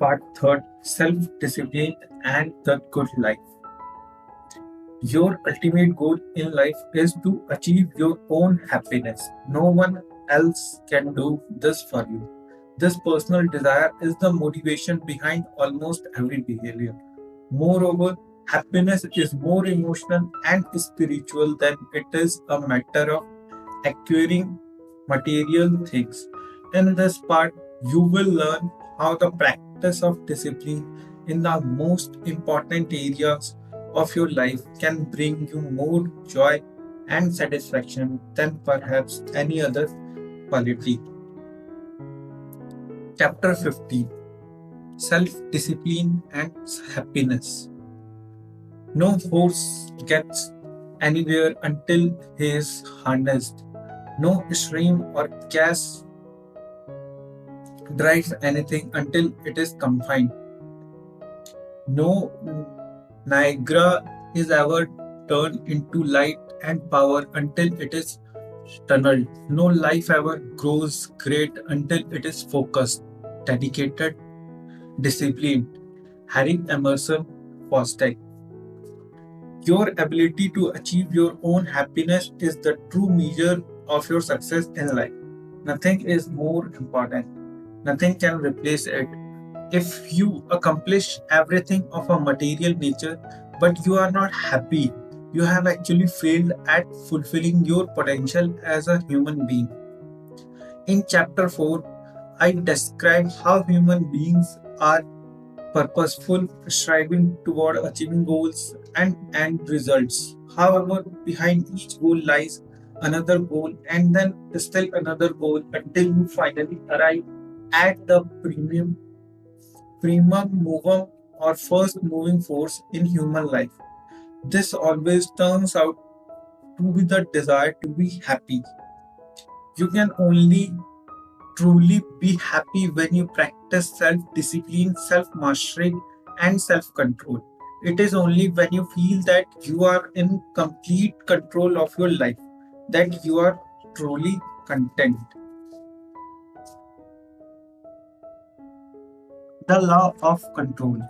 Part 3, Self-Discipline and the Good Life. Your ultimate goal in life is to achieve your own happiness. No one else can do this for you. This personal desire is the motivation behind almost every behavior. Moreover, happiness is more emotional and spiritual than it is a matter of acquiring material things. In this part, you will learn how the practice of discipline in the most important areas of your life can bring you more joy and satisfaction than perhaps any other quality. Chapter 15, Self Discipline and Happiness. No horse gets anywhere until he is harnessed. No stream or gas drives anything until it is confined. No Niagara is ever turned into light and power until it is tunneled. No life ever grows great until it is focused, dedicated, disciplined. Harry Emerson Fosdick. Your ability to achieve your own happiness is the true measure of your success in life. Nothing is more important. Nothing can replace it. If you accomplish everything of a material nature but you are not happy, you have actually failed at fulfilling your potential as a human being. In chapter 4, I describe how human beings are purposeful, striving toward achieving goals and end results. However, behind each goal lies another goal and then still another goal until you finally arrive at the primum movum or first moving force in human life. This always turns out to be the desire to be happy. You can only truly be happy when you practice self discipline, self mastery, and self control. It is only when you feel that you are in complete control of your life that you are truly content. The law of control.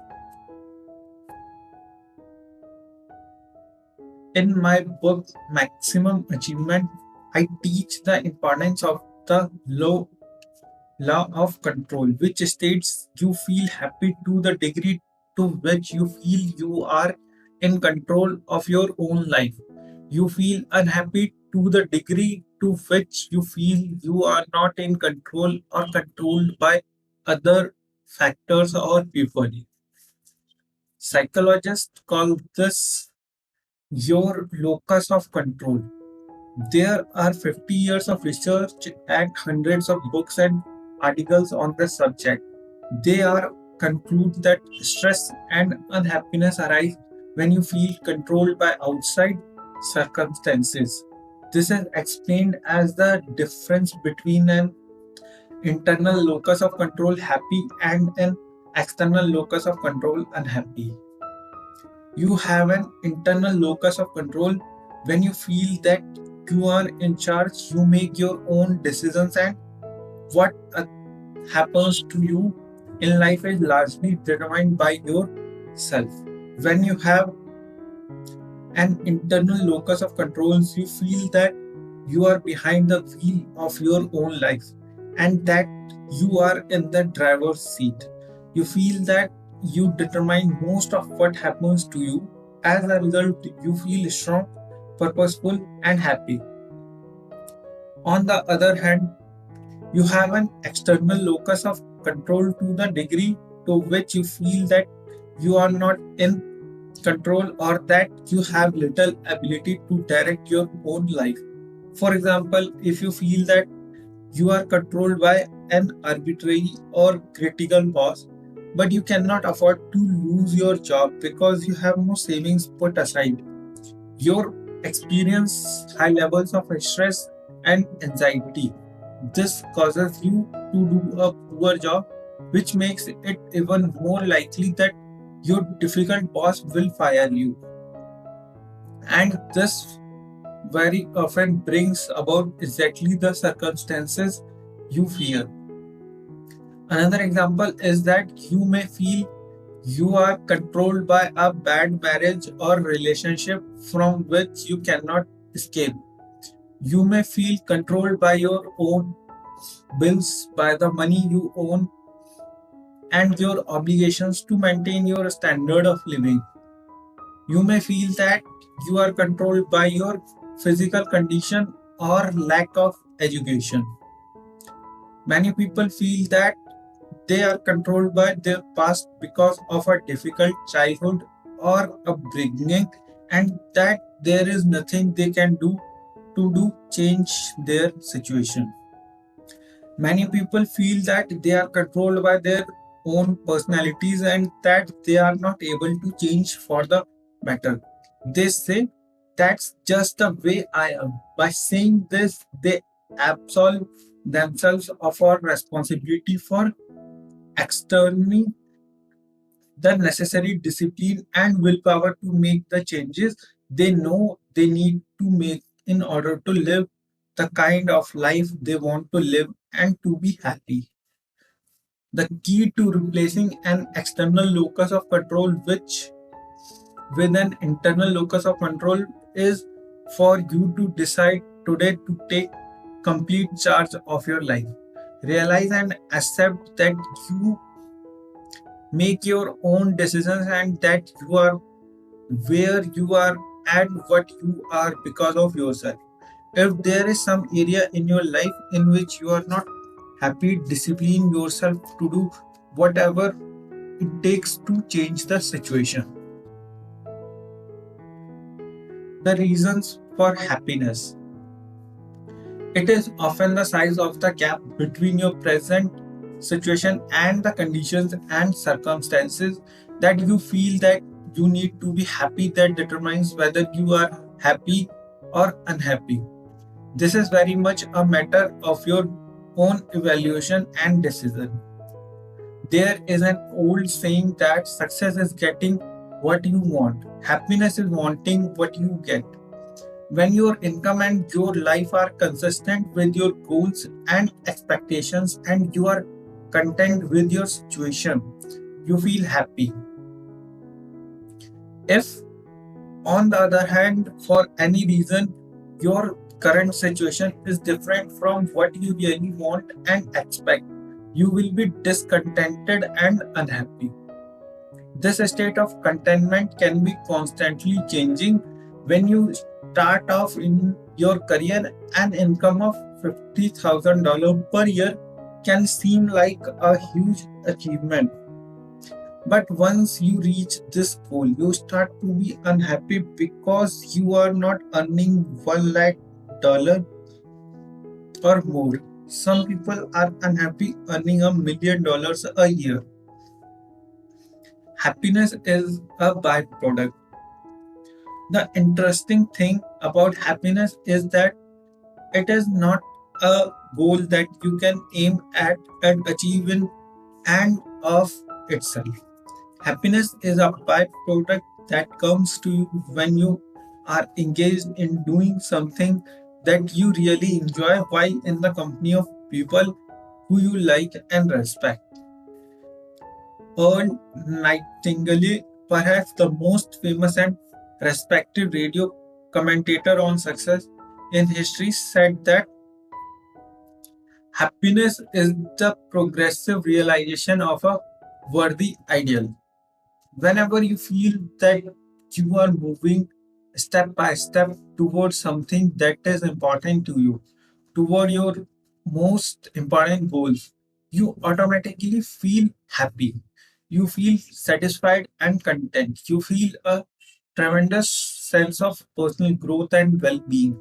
In my book Maximum Achievement, I teach the importance of the law of control, which states you feel happy to the degree to which you feel you are in control of your own life. You feel unhappy to the degree to which you feel you are not in control or controlled by other factors or people. Psychologists call this your locus of control. There are 50 years of research and hundreds of books and articles on the subject. They are conclude that stress and unhappiness arise when you feel controlled by outside circumstances. This is explained as the difference between an internal locus of control happy and an external locus of control unhappy. You have an internal locus of control when you feel that you are in charge, you make your own decisions, and what happens to you in life is largely determined by yourself. When you have an internal locus of controls, you feel that you are behind the wheel of your own life and that you are in the driver's seat. You feel that you determine most of what happens to you. As a result, you feel strong, purposeful, and happy. On the other hand, you have an external locus of control to the degree to which you feel that you are not in control or that you have little ability to direct your own life. For example, if you feel that you are controlled by an arbitrary or critical boss, but you cannot afford to lose your job because you have no savings put aside. You experience high levels of stress and anxiety. This causes you to do a poor job, which makes it even more likely that your difficult boss will fire you. And this very often brings about exactly the circumstances you fear. Another example is that you may feel you are controlled by a bad marriage or relationship from which you cannot escape. You may feel controlled by your own bills, by the money you own, and your obligations to maintain your standard of living. You may feel that you are controlled by your physical condition or lack of education. Many people feel that they are controlled by their past because of a difficult childhood or upbringing, and that there is nothing they can do to change their situation. Many people feel that they are controlled by their own personalities and that they are not able to change for the better. They say, "That's just the way I am." By saying this, they absolve themselves of our responsibility for externally the necessary discipline and willpower to make the changes they know they need to make in order to live the kind of life they want to live and to be happy. The key to replacing an external locus of control which with an internal locus of control is for you to decide today to take complete charge of your life. Realize and accept that you make your own decisions and that you are where you are and what you are because of yourself. If there is some area in your life in which you are not happy, discipline yourself to do whatever it takes to change the situation. The reasons for happiness. It is often the size of the gap between your present situation and the conditions and circumstances that you feel that you need to be happy that determines whether you are happy or unhappy. This is very much a matter of your own evaluation and decision. There is an old saying that success is getting what you want, happiness is wanting what you get. When your income and your life are consistent with your goals and expectations and you are content with your situation, you feel happy. If, on the other hand, for any reason, your current situation is different from what you really want and expect, you will be discontented and unhappy. This state of contentment can be constantly changing. When you start off in your career, an income of $50,000 per year can seem like a huge achievement. But once you reach this goal, you start to be unhappy because you are not earning $1 lakh or more. Some people are unhappy earning $1 million a year. Happiness is a byproduct. The interesting thing about happiness is that it is not a goal that you can aim at and achieve in and of itself. Happiness is a byproduct that comes to you when you are engaged in doing something that you really enjoy while in the company of people who you like and respect. Earl Nightingale, perhaps the most famous and respected radio commentator on success in history, said that happiness is the progressive realization of a worthy ideal. Whenever you feel that you are moving step by step towards something that is important to you, toward your most important goals, you automatically feel happy. You feel satisfied and content. You feel a tremendous sense of personal growth and well being.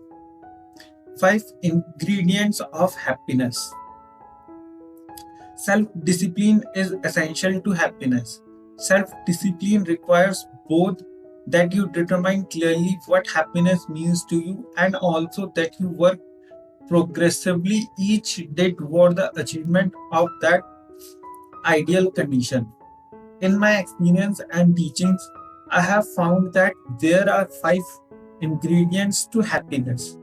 Five ingredients of happiness. Self discipline is essential to happiness. Self discipline requires both that you determine clearly what happiness means to you and also that you work progressively each day toward the achievement of that ideal condition. In my experience and teachings, I have found that there are five ingredients to happiness.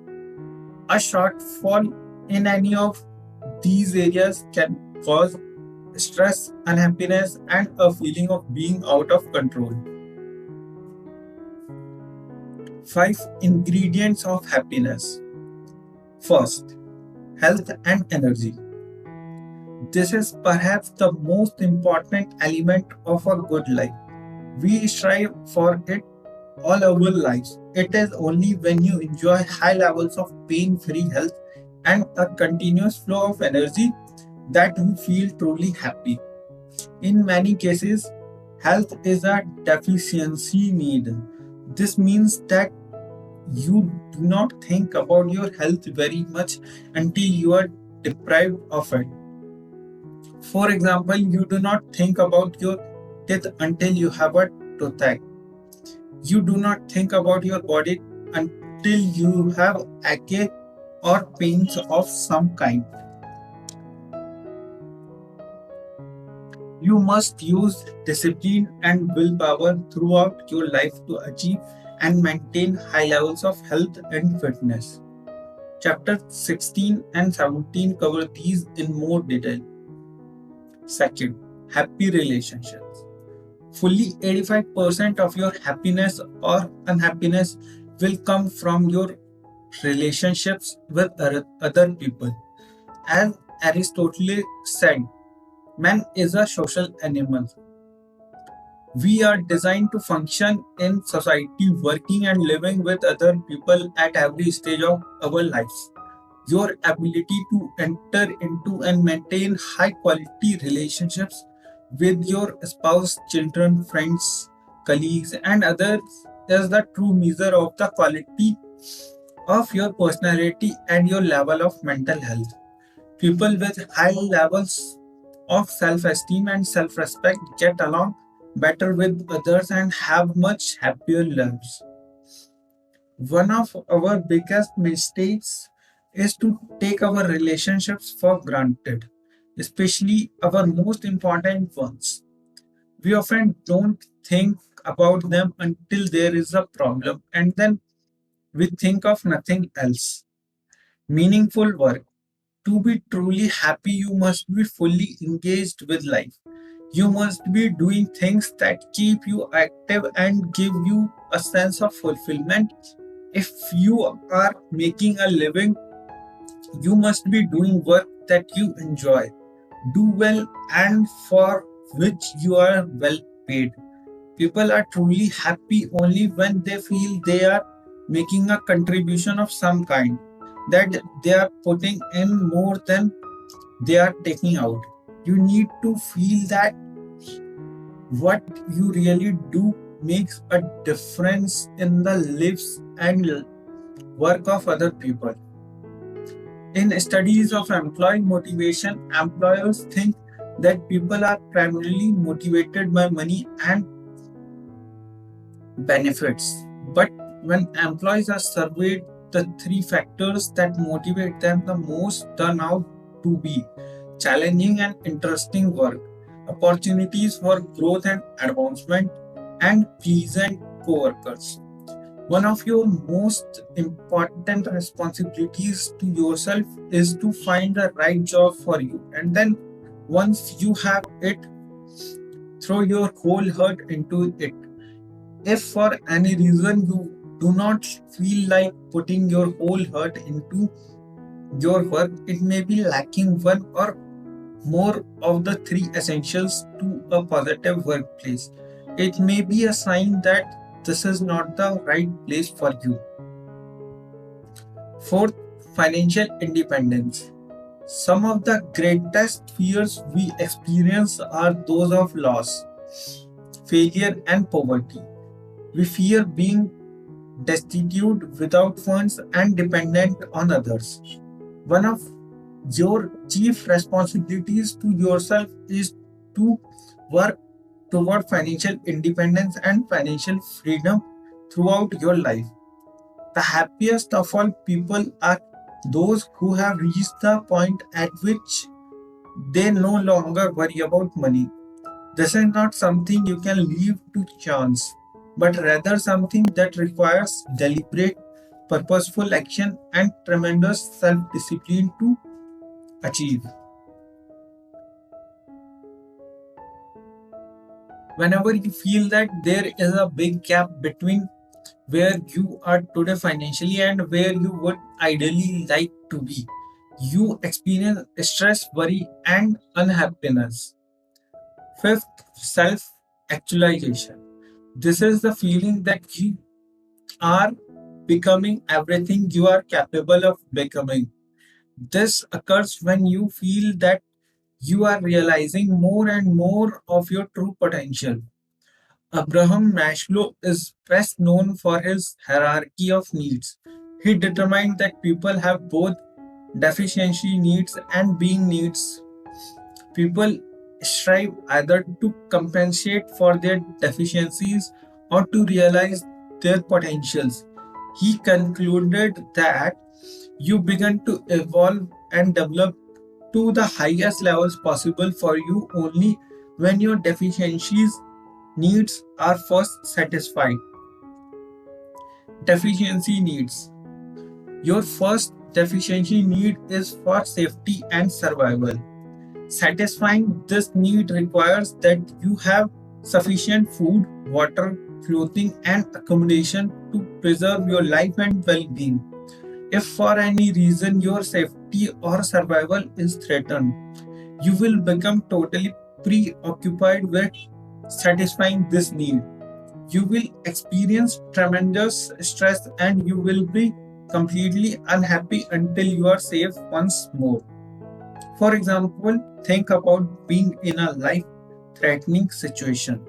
A shortfall in any of these areas can cause stress, unhappiness, and a feeling of being out of control. 5 ingredients of happiness. First, health and energy. This is perhaps the most important element of a good life. We strive for it all our lives. It is only when you enjoy high levels of pain free health and a continuous flow of energy that you feel truly happy. In many cases, health is a deficiency need. This means that you do not think about your health very much until you are deprived of it. For example, you do not think about your teeth until you have a toothache. You do not think about your body until you have ache or pains of some kind. You must use discipline and willpower throughout your life to achieve and maintain high levels of health and fitness. Chapter 16 and 17 cover these in more detail. Second, happy relationships. Fully 85% of your happiness or unhappiness will come from your relationships with other people. As Aristotle said, man is a social animal. We are designed to function in society, working and living with other people at every stage of our lives. Your ability to enter into and maintain high quality relationships with your spouse, children, friends, colleagues, and others is the true measure of the quality of your personality and your level of mental health. People with high levels of self esteem and self respect get along better with others and have much happier lives. One of our biggest mistakes is to take our relationships for granted, especially our most important ones. We often don't think about them until there is a problem, and then we think of nothing else. Meaningful work. To be truly happy, you must be fully engaged with life. You must be doing things that keep you active and give you a sense of fulfillment. If you are making a living, you must be doing work that you enjoy, do well, and for which you are well paid. People are truly happy only when they feel they are making a contribution of some kind, that they are putting in more than they are taking out. You need to feel that what you really do makes a difference in the lives and work of other people. In studies of employee motivation, employers think that people are primarily motivated by money and benefits. But when employees are surveyed, the three factors that motivate them the most turn out to be challenging and interesting work, opportunities for growth and advancement, and pleasant co-workers. One of your most important responsibilities to yourself is to find the right job for you. And then once you have it, throw your whole heart into it. If for any reason you do not feel like putting your whole heart into your work, it may be lacking one or more of the three essentials to a positive workplace. It may be a sign that this is not the right place for you. Fourth, financial independence. Some of the greatest fears we experience are those of loss, failure, and poverty. We fear being destitute, without funds, and dependent on others. One of your chief responsibilities to yourself is to work toward financial independence and financial freedom throughout your life. The happiest of all people are those who have reached the point at which they no longer worry about money. This is not something you can leave to chance, but rather something that requires deliberate, purposeful action and tremendous self discipline to achieve. Whenever you feel that there is a big gap between where you are today financially and where you would ideally like to be, you experience stress, worry, and unhappiness. Fifth, self actualization. This is the feeling that you are becoming everything you are capable of becoming. This occurs when you feel that you are realizing more and more of your true potential. Abraham Maslow is best known for his hierarchy of needs. He determined that people have both deficiency needs and being needs. People strive either to compensate for their deficiencies or to realize their potentials. He concluded that you begin to evolve and develop to the highest levels possible for you only when your deficiencies needs are first satisfied. Deficiency needs. Your first deficiency need is for safety and survival. Satisfying this need requires that you have sufficient food, water, clothing, and accommodation to preserve your life and well being. If for any reason your safety or survival is threatened, you will become totally preoccupied with satisfying this need. You will experience tremendous stress and you will be completely unhappy until you are safe once more. For example, think about being in a life threatening situation.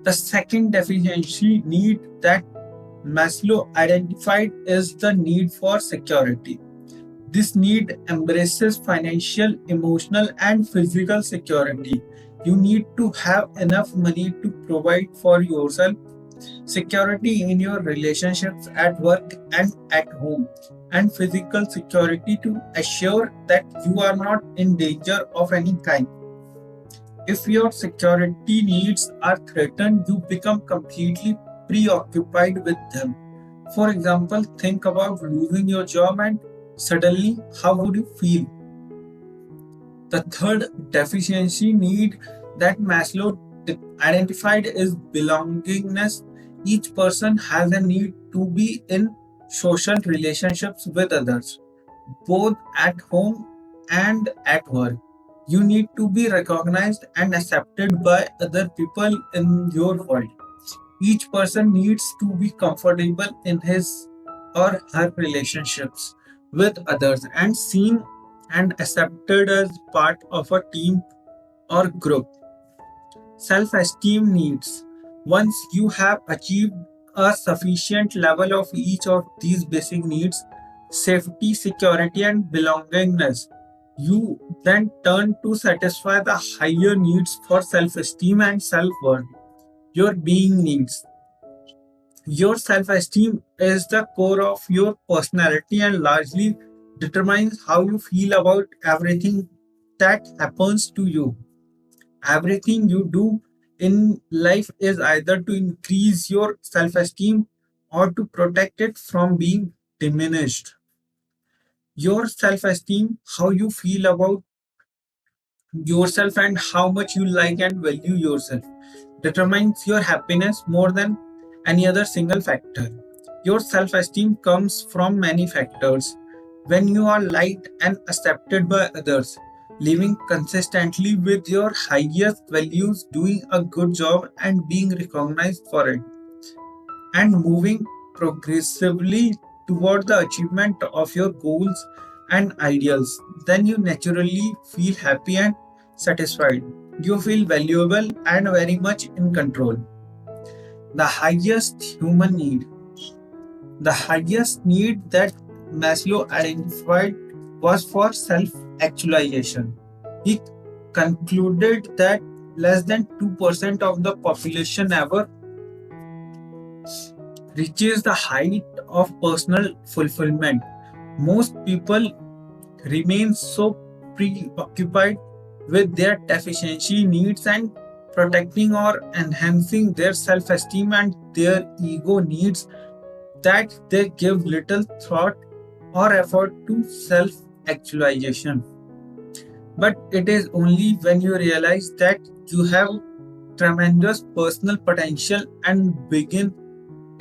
The second deficiency need that Maslow identified is the need for security. This need embraces financial, emotional, and physical security. You need to have enough money to provide for yourself, security in your relationships at work and at home, and physical security to assure that you are not in danger of any kind. If your security needs are threatened, you become completely preoccupied with them. For example, think about losing your job and suddenly how would you feel? The third deficiency need that Maslow identified is belongingness. Each person has a need to be in social relationships with others, both at home and at work. You need to be recognized and accepted by other people in your world. Each person needs to be comfortable in his or her relationships with others and seen and accepted as part of a team or group. Self esteem needs. Once you have achieved a sufficient level of each of these basic needs, safety, security, and belongingness, you then turn to satisfy the higher needs for self esteem and self worth. Your being needs. Your self esteem is the core of your personality and largely determines how you feel about everything that happens to you. Everything you do in life is either to increase your self esteem or to protect it from being diminished. Your self esteem, how you feel about yourself and how much you like and value yourself, determines your happiness more than any other single factor. Your self esteem comes from many factors. When you are liked and accepted by others, living consistently with your highest values, doing a good job, and being recognized for it, and moving progressively toward the achievement of your goals and ideals, then you naturally feel happy and satisfied. You feel valuable and very much in control. The highest human need. The highest need that Maslow identified was for self actualization. He concluded that less than 2% of the population ever reaches the height of personal fulfillment. Most people remain so preoccupied with their deficiency needs and protecting or enhancing their self esteem and their ego needs that they give little thought or effort to self actualization. But it is only when you realize that you have tremendous personal potential and begin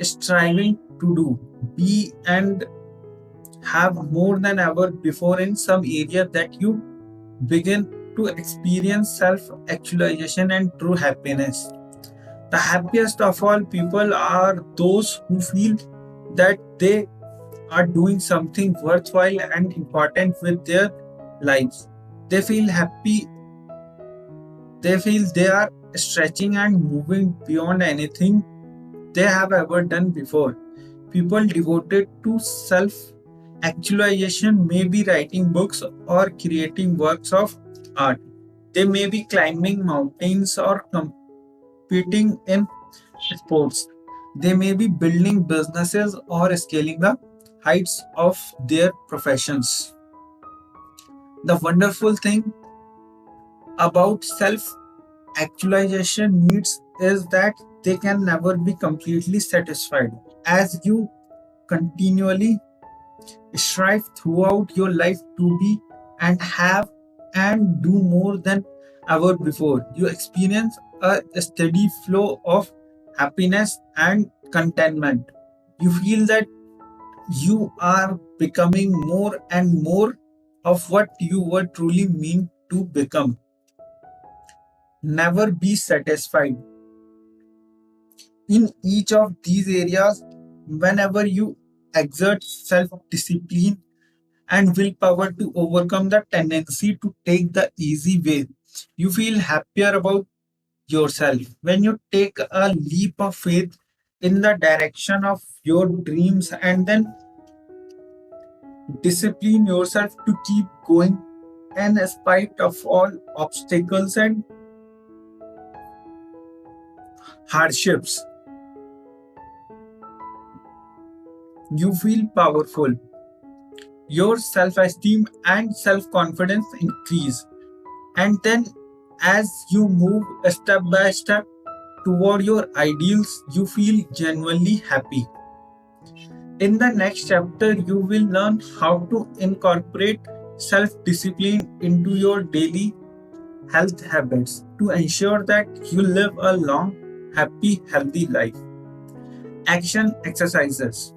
striving to do, be, and have more than ever before in some area that you begin to experience self actualization and true happiness. The happiest of all people are those who feel that they are doing something worthwhile and important with their lives. They feel happy, they feel they are stretching and moving beyond anything they have ever done before. People devoted to self actualization may be writing books or creating works of art. They may be climbing mountains or competing in sports. They may be building businesses or scaling the heights of their professions. The wonderful thing about self actualization needs is that they can never be completely satisfied. As you continually strive throughout your life to be and have and do more than ever before, you experience a steady flow of happiness and contentment. You feel that you are becoming more and more of what you were truly meant to become. Never be satisfied. In each of these areas, whenever you exert self discipline and willpower to overcome the tendency to take the easy way, you feel happier about yourself. When you take a leap of faith in the direction of your dreams and then discipline yourself to keep going, and in spite of all obstacles and hardships, you feel powerful. Your self esteem and self confidence increase. And then, as you move step by step toward your ideals, you feel genuinely happy. In the next chapter, you will learn how to incorporate self discipline into your daily health habits to ensure that you live a long, happy, healthy life. Action exercises.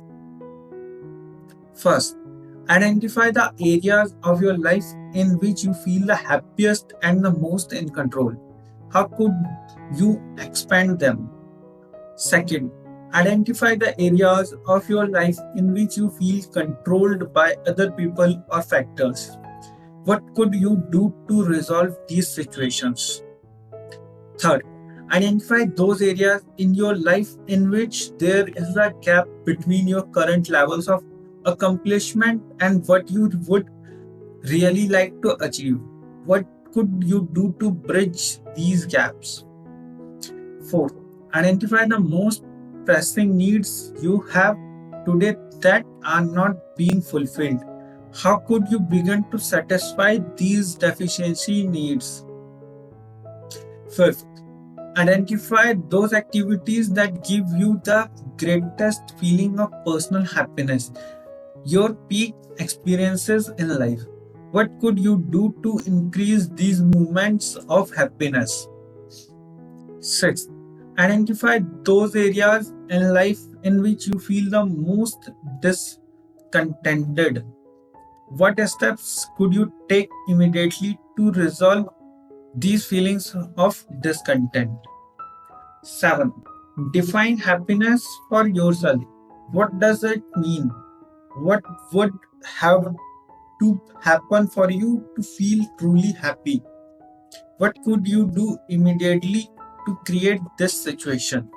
First, identify the areas of your life in which you feel the happiest and the most in control. How could you expand them? Second, identify the areas of your life in which you feel controlled by other people or factors. What could you do to resolve these situations? Third, identify those areas in your life in which there is a gap between your current levels of accomplishment and what you would really like to achieve. What could you do to bridge these gaps? Fourth, identify the most pressing needs you have today that are not being fulfilled. How could you begin to satisfy these deficiency needs? Fifth, identify those activities that give you the greatest feeling of personal happiness, your peak experiences in life. What could you do to increase these moments of happiness? Sixth, identify those areas in life in which you feel the most discontented. What steps could you take immediately to resolve these feelings of discontent? 7. Define happiness for yourself. What does it mean? What would have to happen for you to feel truly happy? What could you do immediately to create this situation?